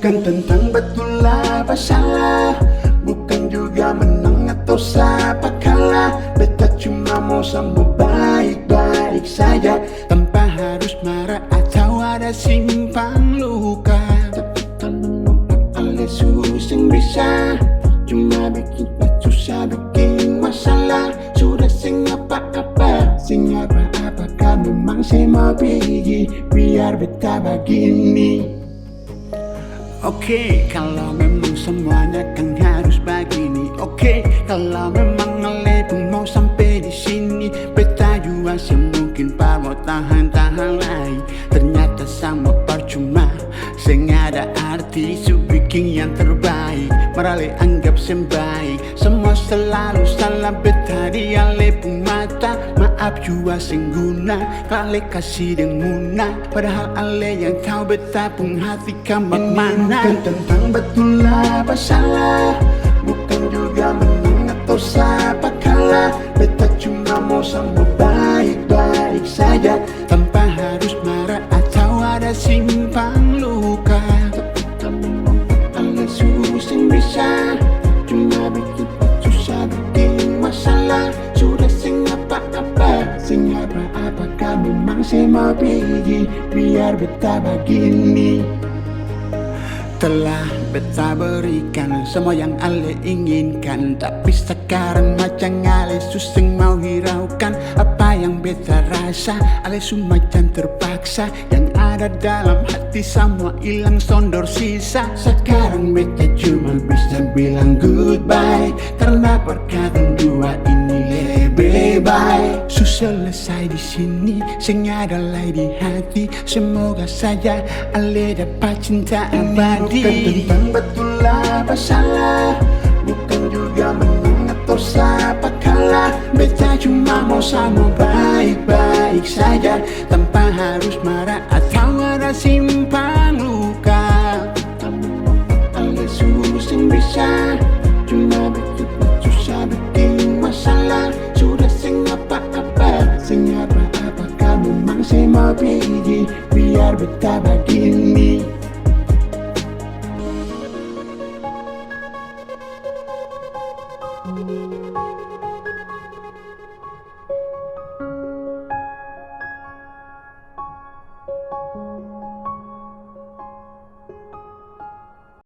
Bukan tentang betul apa salah, bukan juga menang atau siapa kalah. Beta cuma mau sama baik-baik saja, tanpa harus marah atau ada simpang luka. Tapi kalau alias susah bisa, cuma bikin susah, bikin masalah. Sudah sing apa-apa, sing apa-apa, kan memang saya mau pergi, biar beta begini. Oke, kalau memang semuanya kan harus begini. Oke, kalau memang ale pun mau sampai di sini, beta juga semungkin mau tahan-tahan lagi. Ternyata sama percuma, sing ada arti su bikin yang terbaik. Merale anggap sembaik, semua selalu salah beta di ale pun mata. Maaf juga sing guna, kale kasih deng muna. Padahal ale yang tahu beta pun hati kamu mana. Bukan tentang betul apa salah, bukan juga menang atau siapa kalah. Beta cuma mau sama baik-baik saja, tanpa harus marah atau ada simpang luka. Tapi kamu alias susah bisa, cuma bikin susah, bikin masalah. Sudah sing apa-apa, sing apa-apa, kamu memang saya mau pergi, biar beta begini. Telah beta berikan semua yang ale inginkan, tapi sekarang macam ale suseng mau hiraukan. Apa yang beta rasa, ale semacam terpaksa. Yang ada dalam hati semua hilang sondor sisa. Sekarang beta cuma bisa bilang goodbye, karena perkataan dua ini lebih baik. Selesai di sini, sing ada lagi di hati. Semoga saja ale dapat cinta abadi. Bukan tentang betul apa salah, bukan juga menang atau siapa kalah. Beta cuma mau sama baik-baik saja, tanpa harus marah atau ada simpang luka. Alias susah bisa, cuma bikin susah, bikin masalah. Sudah sing apa-apa, sing apa-apa, kamu memang saya mau pergi, biar beta begini.